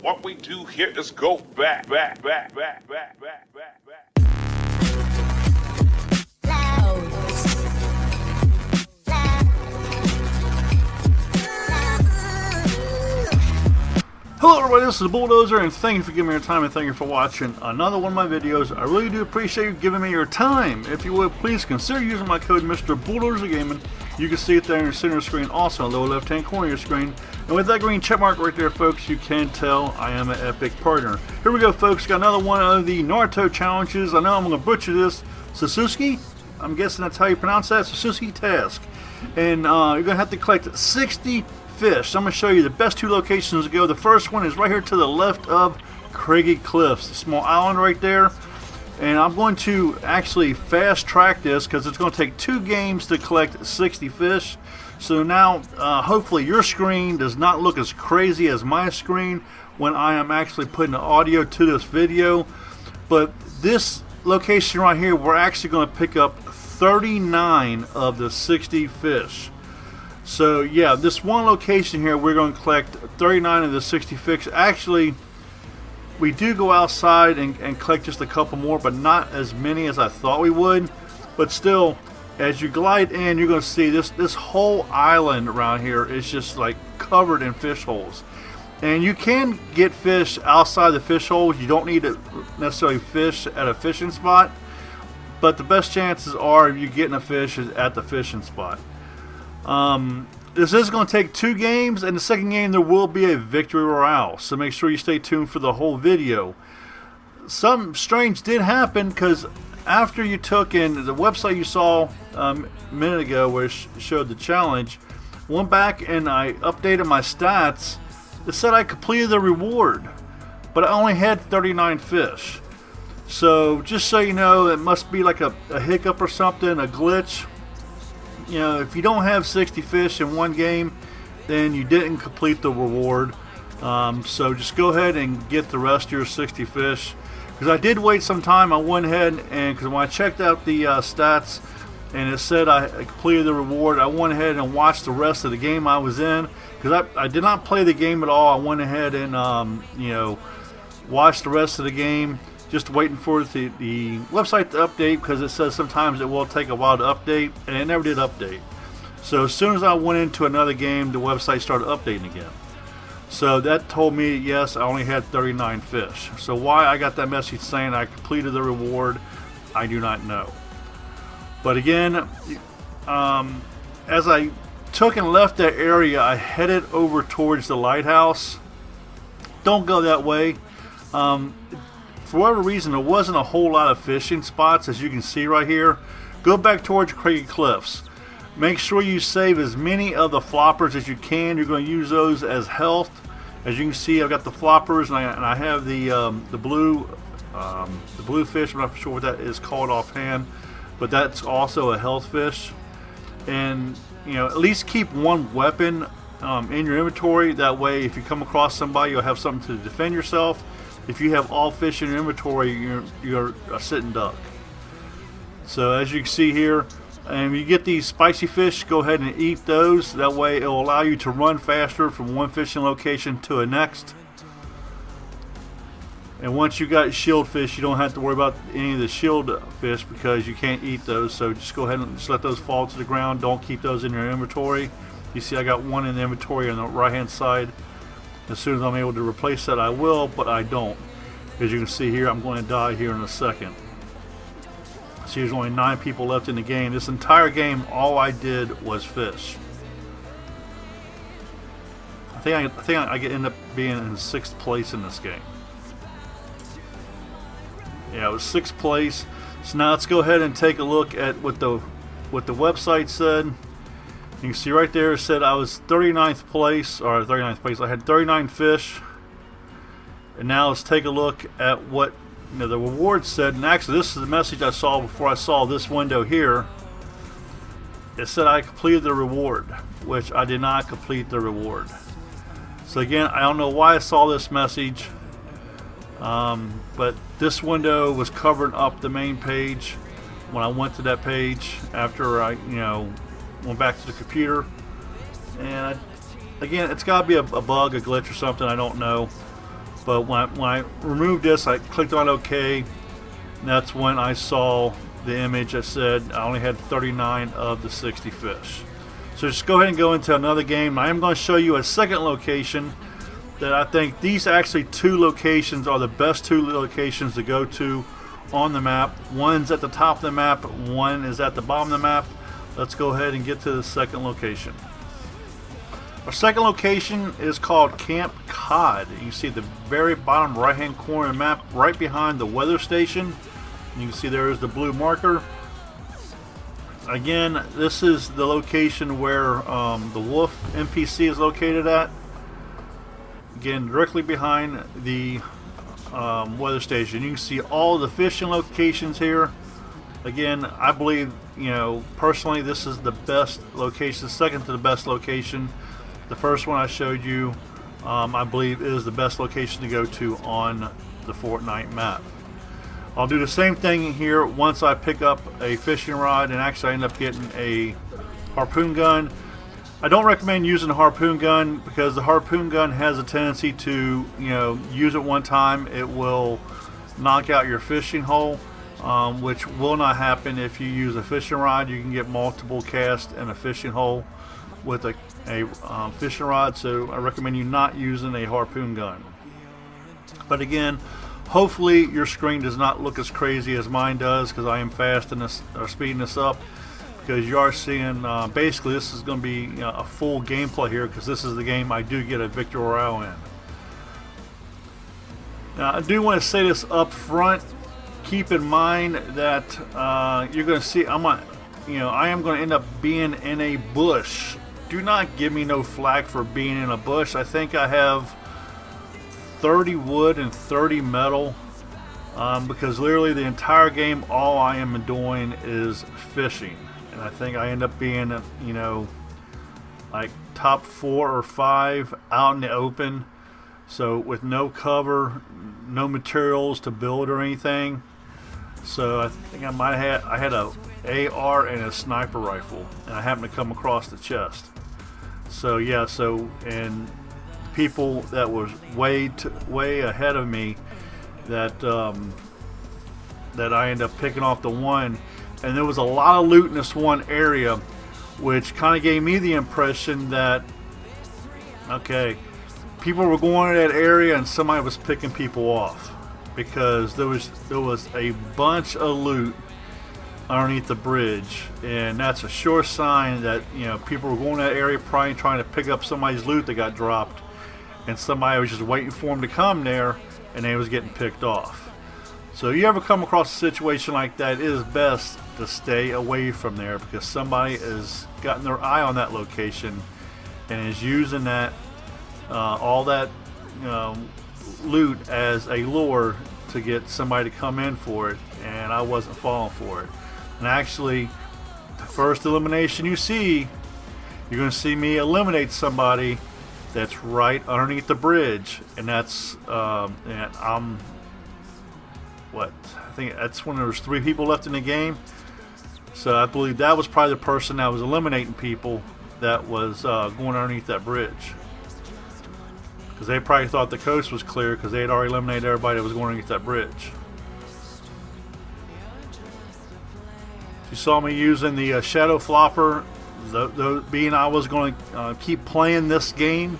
What we do here is go back. Hello everybody, this is Bulldozer, and thank you for giving me your time, and thank you for watching another one of my videos. I really do appreciate you giving me your time. If you would, please consider using my code MrBulldozeRGamN. You can see it there in your center screen, also in the lower left hand corner of your screen. And with that green check mark right there, folks, you can tell I am an epic partner. Here we go, folks. Got another one of the Naruto challenges. I know I'm going to butcher this. Sasuke? I'm guessing that's how you pronounce that. Sasuke task. And you're going to have to collect 60 fish. So I'm going to show you the best two locations to go. The first one is right here to the left of Craggy Cliffs, the small island right there. And I'm going to actually fast track this because it's going to take 2 games to collect 60 fish. So now hopefully your screen does not look as crazy as my screen when I am actually putting the audio to this video. But this location right here, we're actually going to pick up 39 of the 60 fish. So yeah, this one location here, we're going to collect 39 of the 60 fish. Actually, we do go outside and collect just a couple more, but not as many as I thought we would. But still, as you glide in, you're going to see this whole island around here is just like covered in fish holes. And you can get fish outside the fish holes. You don't need to necessarily fish at a fishing spot, but the best chances are you getting a fish is at the fishing spot. This is going to take 2 games, and the second game there will be a Victory Royale, so make sure you stay tuned for the whole video. Something strange did happen, because after you took in the website you saw a minute ago where it showed the challenge, went back and I updated my stats. It said I completed the reward, but I only had 39 fish. So just so you know, it must be like a hiccup or something, a glitch. You know, if you don't have 60 fish in one game, then you didn't complete the reward. So just go ahead and get the rest of your 60 fish. Because I did wait some time. I went ahead and, because when I checked out the stats and it said I completed the reward, I went ahead and watched the rest of the game I was in. Because I did not play the game at all. I went ahead and, you know, watched the rest of the game. Just waiting for the website to update, because it says sometimes it will take a while to update, and it never did update. So as soon as I went into another game, the website started updating again. So that told me, yes, I only had 39 fish. So why I got that message saying I completed the reward, I do not know. But again, as I took and left that area, I headed over towards the lighthouse. Don't go that way. For whatever reason, there wasn't a whole lot of fishing spots, as you can see right here. Go back towards Craggy Cliffs. Make sure you save as many of the floppers as you can. You're going to use those as health. As you can see, I've got the floppers, and I have the blue fish. I'm not sure what that is called offhand, but that's also a health fish. And you know, at least keep one weapon in your inventory. That way, if you come across somebody, you'll have something to defend yourself. If you have all fish in your inventory, you're a sitting duck. So as you can see here, and you get these spicy fish, go ahead and eat those. That way it will allow you to run faster from one fishing location to the next. And once you got shield fish, you don't have to worry about any of the shield fish because you can't eat those. So just go ahead and just let those fall to the ground. Don't keep those in your inventory. You see I got one in the inventory on the right hand side. As soon as I'm able to replace that, I will, but I don't. As you can see here, I'm going to die here in a second. See, there's only 9 people left in the game. This entire game, all I did was fish. I think I end up being in 6th place in this game. Yeah, it was 6th place. So now let's go ahead and take a look at what the website said. You can see right there it said I was 39th place, or 39th place. I had 39 fish. And now let's take a look at what the reward said. And actually, this is the message I saw before I saw this window here. It said I completed the reward, which I did not complete the reward. So again, I don't know why I saw this message, but this window was covering up the main page when I went to that page after I, went back to the computer. And again, it's got to be a bug, a glitch or something, I don't know. But when I removed this, I clicked on OK. And that's when I saw the image that said I only had 39 of the 60 fish. So just go ahead and go into another game. I am going to show you a second location that I think these actually two locations are the best two locations to go to on the map. One's at the top of the map, one is at the bottom of the map. Let's go ahead and get to the second location. Our second location is called Camp Cod. You can see at the very bottom right hand corner of the map, right behind the weather station. You can see there is the blue marker. Again, this is the location where the wolf NPC is located at. Again, directly behind the weather station. You can see all the fishing locations here. Again, I believe, you know, personally, this is the best location, second to the best location. The first one I showed you, I believe, is the best location to go to on the Fortnite map. I'll do the same thing here once I pick up a fishing rod, and actually I end up getting a harpoon gun. I don't recommend using a harpoon gun because the harpoon gun has a tendency to, you know, use it one time, it will knock out your fishing hole, which will not happen if you use a fishing rod. You can get multiple casts in a fishing hole with a fishing rod, so I recommend you not using a harpoon gun. But again, hopefully your screen does not look as crazy as mine does, because I am fasting this or speeding this up, because you are seeing basically this is going to be, you know, a full gameplay here, because this is the game I do get a Victory Royale in. Now I do want to say this up front. Keep in mind that you're going to see I am going to end up being in a bush. Do not give me no flack for being in a bush. I think I have 30 wood and 30 metal, because literally the entire game all I am doing is fishing, and I think I end up being, you know, like top 4 or 5 out in the open, so with no cover, no materials to build or anything. So I think I had a AR and a sniper rifle, and I happened to come across the chest. So yeah, and people that was way ahead of me, that that I ended up picking off the one, and there was a lot of loot in this one area, which kind of gave me the impression that, okay, people were going to that area and somebody was picking people off, because there was a bunch of loot underneath the bridge, and that's a sure sign that, you know, people were going to that area probably trying to pick up somebody's loot that got dropped, and somebody was just waiting for them to come there, and they was getting picked off. So if you ever come across a situation like that, it is best to stay away from there, because somebody has gotten their eye on that location and is using that all that loot as a lure to get somebody to come in for it, and I wasn't falling for it. And actually, the first elimination you see, you're going to see me eliminate somebody that's right underneath the bridge, and that's and I'm I think that's when there was 3 people left in the game. So I believe that was probably the person that was eliminating people that was going underneath that bridge, because they probably thought the coast was clear because they had already eliminated everybody that was going underneath that bridge. You saw me using the shadow flopper, being I was going to keep playing this game.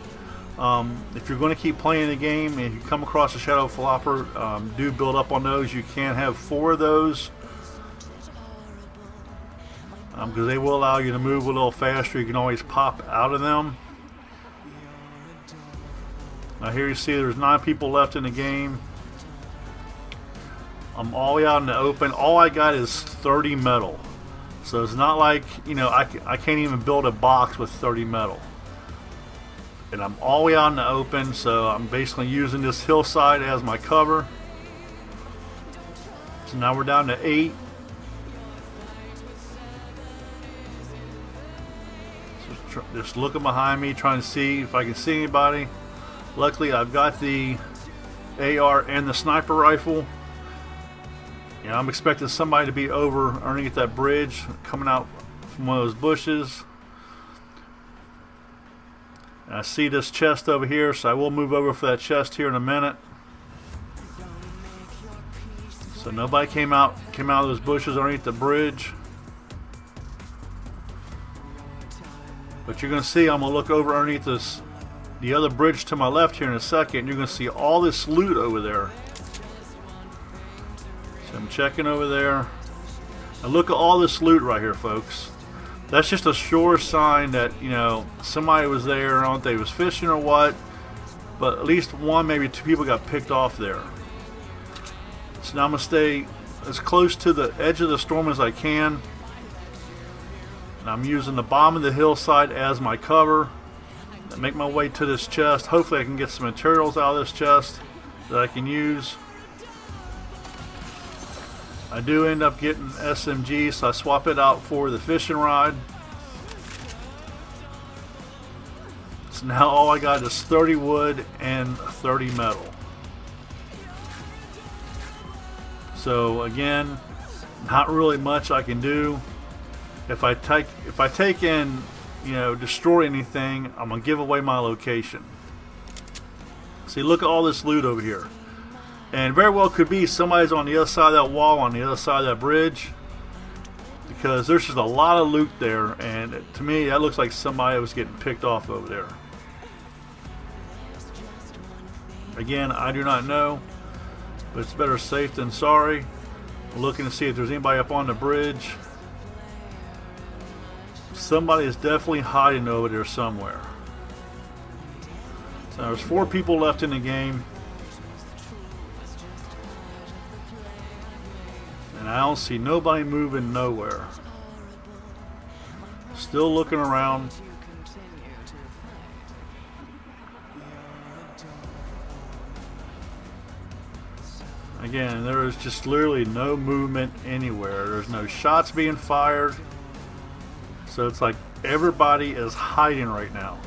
If you're going to keep playing the game and you come across a shadow flopper, do build up on those. You can have 4 of those, because they will allow you to move a little faster. You can always pop out of them. Now here you see there's 9 people left in the game. I'm all the way out in the open. All I got is 30 metal. So it's not like, you know, I can't even build a box with 30 metal. And I'm all the way out in the open, so I'm basically using this hillside as my cover. So now we're down to 8. So just looking behind me, trying to see if I can see anybody. Luckily, I've got the AR and the sniper rifle. You know, I'm expecting somebody to be over underneath that bridge, coming out from one of those bushes. And I see this chest over here, so I will move over for that chest here in a minute. So nobody came out of those bushes underneath the bridge. But you're going to see, I'm going to look over underneath the other bridge to my left here in a second. You're going to see all this loot over there. So I'm checking over there. And look at all this loot right here, folks. That's just a sure sign that, you know, somebody was there. I don't know if they was fishing or what. But at least one, maybe two people got picked off there. So now I'm going to stay as close to the edge of the storm as I can. And I'm using the bottom of the hillside as my cover. I make my way to this chest. Hopefully I can get some materials out of this chest that I can use. I do end up getting SMG, so I swap it out for the fishing rod. So now all I got is 30 wood and 30 metal. So again, not really much I can do. If I take in, you know, destroy anything, I'm gonna give away my location. See, look at all this loot over here. And very well could be somebody's on the other side of that wall, on the other side of that bridge, because there's just a lot of loot there, and to me that looks like somebody was getting picked off over there. Again, I do not know, but it's better safe than sorry. I'm looking to see if there's anybody up on the bridge. Somebody is definitely hiding over there somewhere. So there's 4 people left in the game. And I don't see nobody moving nowhere. Still looking around. Again, there is just literally no movement anywhere. There's no shots being fired. So it's like everybody is hiding right now.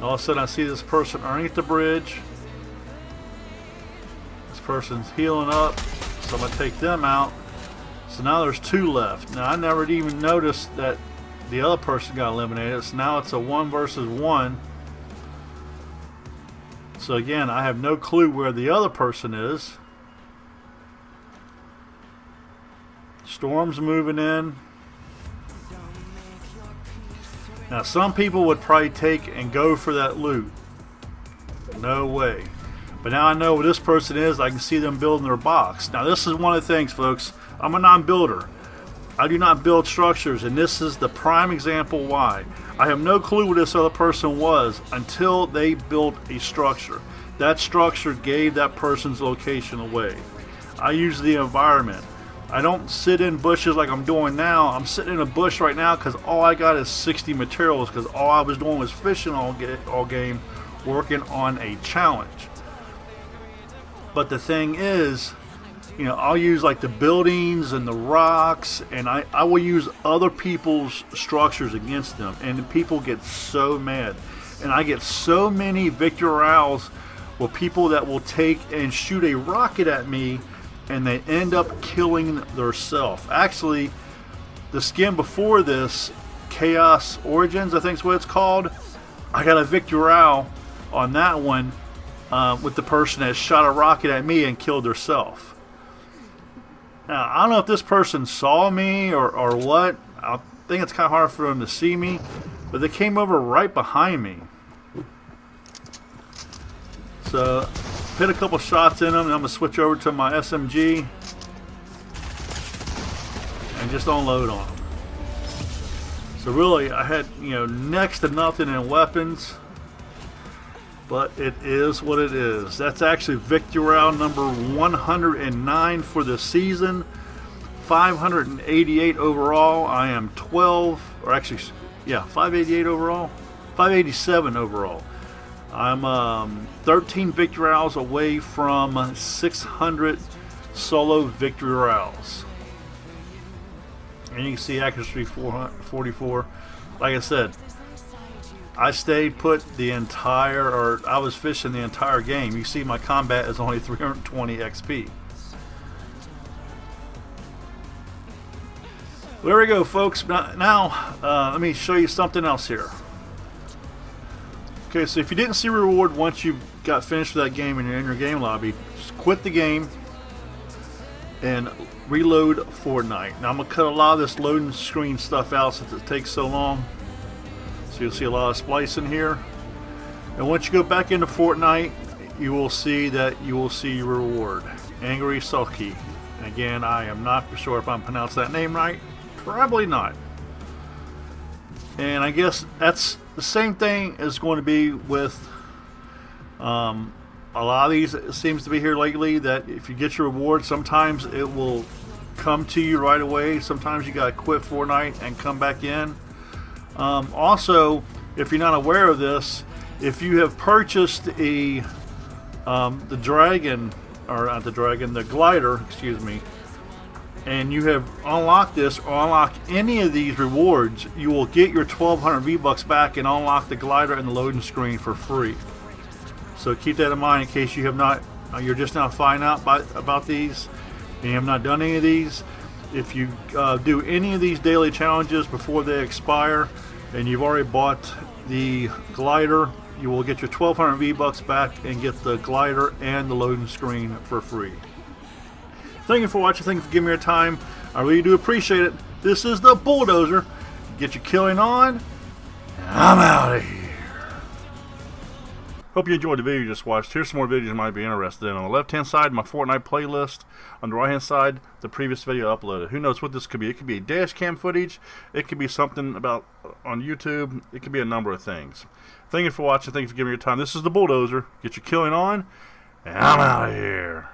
All of a sudden I see this person underneath the bridge. This person's healing up, so I'm going to take them out. So now there's 2 left. Now I never even noticed that the other person got eliminated. So now it's a 1 versus 1. So again, I have no clue where the other person is. Storm's moving in. Now some people would probably take and go for that loot. No way. But now I know where this person is. I can see them building their box. Now this is one of the things, folks. I'm a non-builder. I do not build structures, and this is the prime example why. I have no clue where this other person was until they built a structure. That structure gave that person's location away. I use the environment. I don't sit in bushes like I'm doing now. I'm sitting in a bush right now because all I got is 60 materials, because all I was doing was fishing all game, working on a challenge. But the thing is, you know, I'll use like the buildings and the rocks, and I will use other people's structures against them, and people get so mad. And I get so many Victory Royales with people that will take and shoot a rocket at me, and they end up killing theirself. Actually, the skin before this, Chaos Origins, I think is what it's called, I got a Victory Royale on that one with the person that shot a rocket at me and killed herself. Now, I don't know if this person saw me or what. I think it's kind of hard for them to see me, but they came over right behind me. So, hit a couple shots in them, and I'm going to switch over to my SMG and just unload on them. So really, I had, you know, next to nothing in weapons, but it is what it is. That's actually Victory Royale number 109 for the season. 588 overall. I am 12, or actually, yeah, 588 overall. 587 overall. I'm 13 Victory Royales away from 600 solo Victory Royales. And you can see accuracy 444. Like I said, I stayed put the entire, or I was fishing the entire game. You see my combat is only 320 XP. There we go, folks. Now, let me show you something else here. Okay, so if you didn't see reward once you got finished with that game and you're in your game lobby, just quit the game and reload Fortnite. Now I'm going to cut a lot of this loading screen stuff out since it takes so long. So you'll see a lot of splicing here. And once you go back into Fortnite, you will see that you will see your reward. Angry Sasuke. Again, I am not for sure if I'm pronouncing that name right. Probably not. And I guess that's the same thing is going to be with a lot of these. It seems to be here lately that if you get your reward, sometimes it will come to you right away. Sometimes you got to quit Fortnite and come back in. Also, if you're not aware of this, if you have purchased the dragon, or not the dragon, the glider, excuse me, and you have unlocked this or unlocked any of these rewards, you will get your 1200 V-Bucks back and unlock the glider and the loading screen for free. So keep that in mind in case you have not, you're just now finding out about these and you have not done any of these. If you do any of these daily challenges before they expire and you've already bought the glider, you will get your 1200 V-Bucks back and get the glider and the loading screen for free. Thank you for watching. Thank you for giving me your time. I really do appreciate it. This is the Bulldozer. Get your killing on. And I'm out of here. Hope you enjoyed the video you just watched. Here's some more videos you might be interested in. On the left-hand side, my Fortnite playlist. On the right-hand side, the previous video uploaded. Who knows what this could be? It could be dash cam footage. It could be something about on YouTube. It could be a number of things. Thank you for watching. Thank you for giving me your time. This is the Bulldozer. Get your killing on. And I'm out of here.